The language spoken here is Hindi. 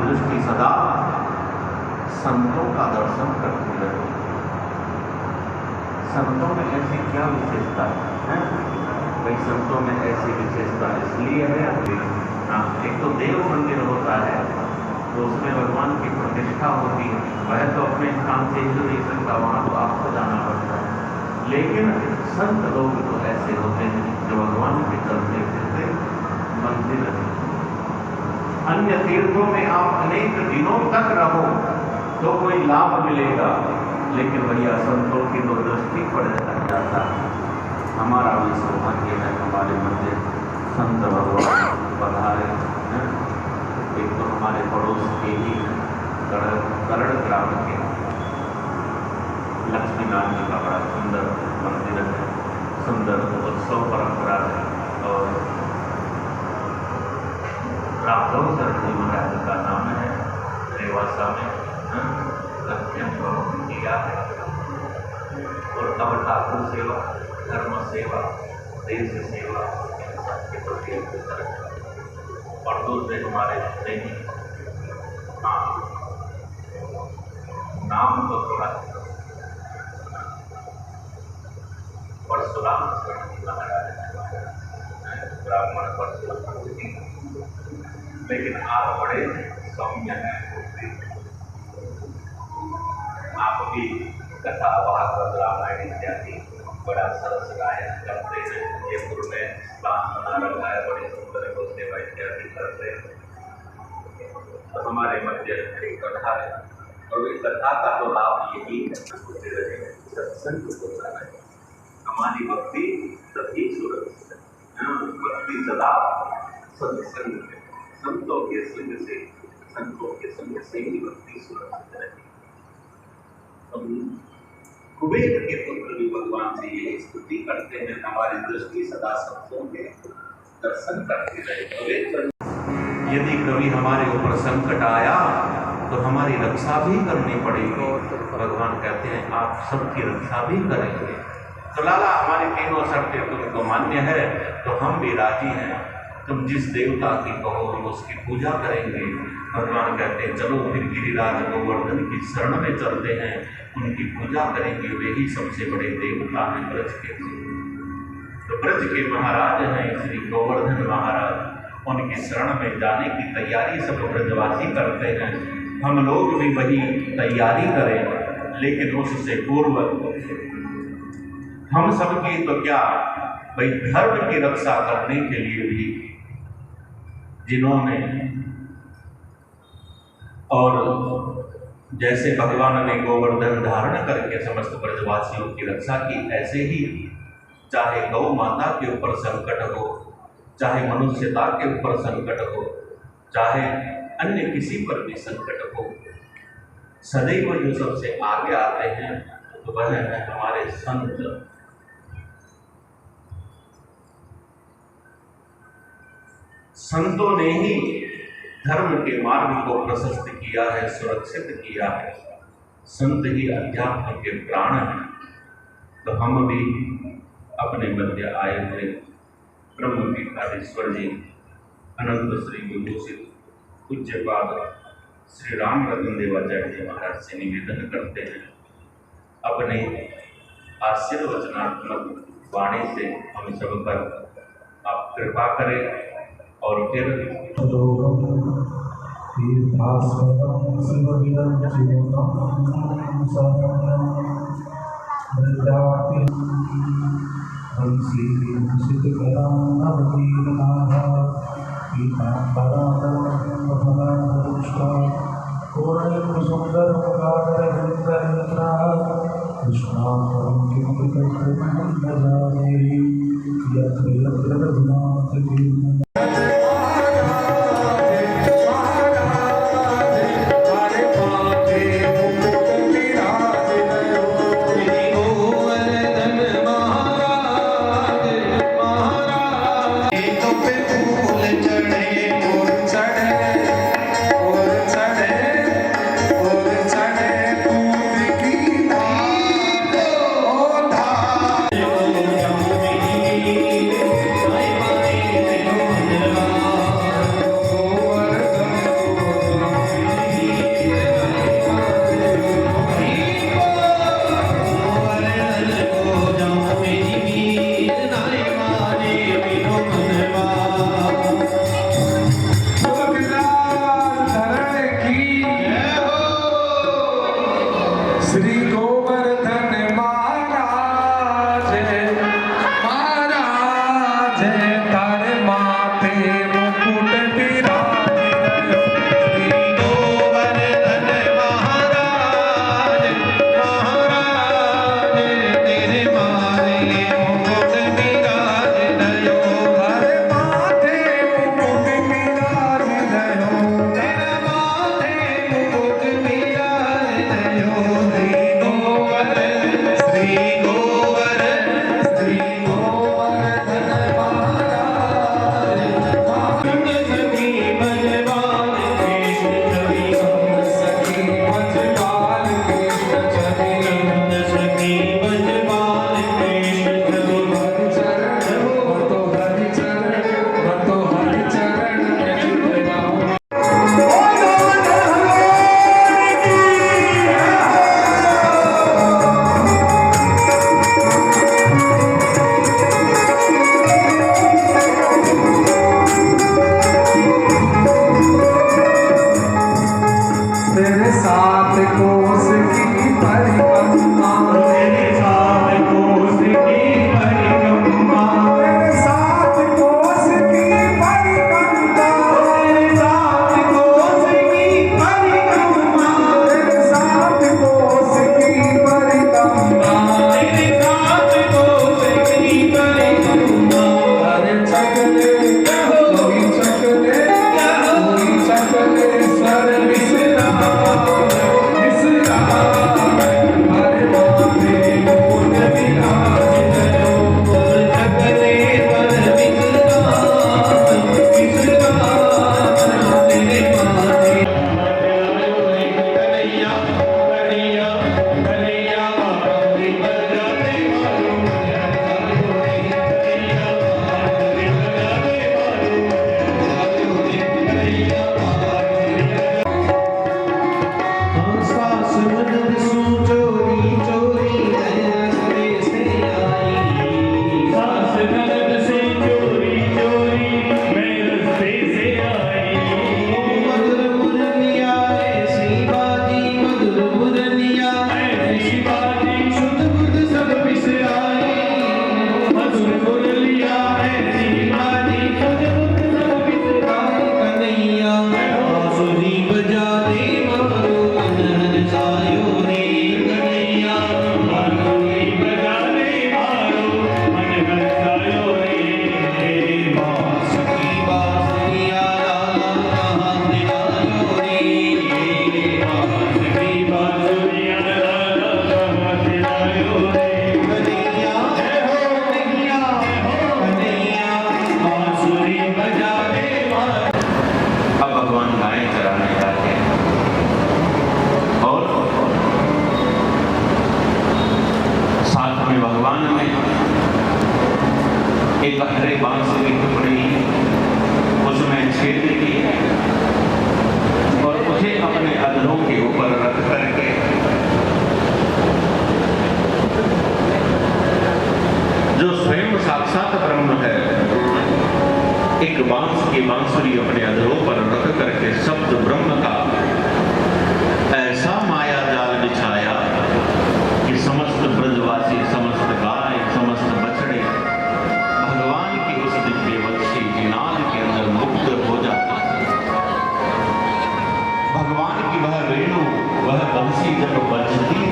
दृष्टि सदा संतों का दर्शन करती रहे। संतों में ऐसी क्या विशेषता है? भाई संतों में ऐसी विशेषता इसलिए है, एक तो देव मंदिर होता है तो उसमें भगवान की प्रतिष्ठा होती है, वह तो अपने स्थान से ही नहीं सकता, वहाँ तो आपको जाना पड़ता है। लेकिन संत लोग तो ऐसे होते हैं जो भगवान के चलते फिरते मंदिर है। अन्य तीर्थों में आप अनेक दिनों तक रहो तो कोई लाभ मिलेगा, लेकिन भैया संतों की तो दृष्टि पड़ जाता है। हमारा भी सौभाग्य है, हमारे मंदिर संत भगवान पधारे हैं। एक तो हमारे पड़ोस के ही करण ग्राम के लक्ष्मी नारायण जी का बड़ा सुंदर मंदिर है, सुंदर उत्सव परंपरा है। और राघव सर जी महाराज का नाम है, रेवासा में अत्यंत किया है। और अब ठाकुर सेवा, धर्म सेवा, देश सेवा के प्रति और दूसरे हमारे नहीं, हाँ नाम तो थोड़ा परशुराम जी महाराज ब्राह्मण परशुराम, लेकिन आप बड़े सौम्य हैं। आप भी कथा भागवत रामायण इत्यादि बड़ा सरस गायन करते हैं। जयपुर में स्थान बना रखा है, बड़ी सुंदर गो सेवा इत्यादि करते हैं। तो हमारे मध्य एक कथा है और इस कथा का तो लाभ यही है, सत्संग होता है। हमारी भक्ति सभी सुरक्षित है, भक्ति सदा सत्संग है। संतों के संग से ही भक्ति सुरक्षित रहती। कुबेर के पुत्र भी भगवान से ये स्तुति करते हैं, हमारी दृष्टि सदा संतों के दर्शन करती रहे। यदि कभी हमारे ऊपर संकट आया तो हमारी रक्षा भी करनी पड़ेगी। भगवान कहते हैं आप सबकी रक्षा भी करेंगे। तो लाला हमारी तीनों शर्तें तुमको मान्य है तो हम भी राजी हैं, तुम जिस देवता की कहो हम उसकी पूजा करेंगे। भगवान कहते हैं चलो फिर गिरिराज गोवर्धन की शरण में चलते हैं, उनकी पूजा करेंगे, वे ही सबसे बड़े देवता हैं ब्रज के। तो ब्रज के महाराज हैं श्री गोवर्धन महाराज, उनकी शरण में जाने की तैयारी सब ब्रजवासी करते हैं। हम लोग भी वही तैयारी करें, लेकिन उससे पूर्व हम सबकी तो क्या भाई धर्म की रक्षा करने के लिए भी जिन्होंने, और जैसे भगवान ने गोवर्धन धारण करके समस्त ब्रजवासियों की रक्षा की, ऐसे ही चाहे गौ माता के ऊपर संकट हो, चाहे मनुष्यता के ऊपर संकट हो, चाहे अन्य किसी पर भी संकट हो, सदैव जो सबसे आगे आते हैं तो वह है हमारे संत। संतों ने ही धर्म के मार्ग को प्रशस्त किया है, सुरक्षित किया है। संत ही अध्यात्म के प्राण हैं। तो हम भी अपने मध्य आए हुए ब्रह्म पीठाधीश्वर जी अनंत श्री विभूषित पूज्यपाद श्री राम रतन देवाचार्य जी महाराज से निवेदन करते हैं, अपने आशीर्वचनात्मक वाणी से हम सब पर आप कृपा करें। और फिर भगवान गाय चराने जाते हैं और साथ में भगवान में एक हरे बांस की टुकड़ी उसमें छेद की और उसे अपने अधरों के ऊपर रख करके जो स्वयं साक्षात ब्रह्म है एक बांस की बांसुरी अपने अधरों पर रख करके शब्द ब्रह्म का ऐसा माया जाल बिछाया कि समस्त ब्रजवासी, समस्त गाय, समस्त बछड़े भगवान की उस दिव्य बख्शी जिनाद के अंदर मुक्त हो जाते हैं। भगवान की वह रेणु, वह बंसी जब बजती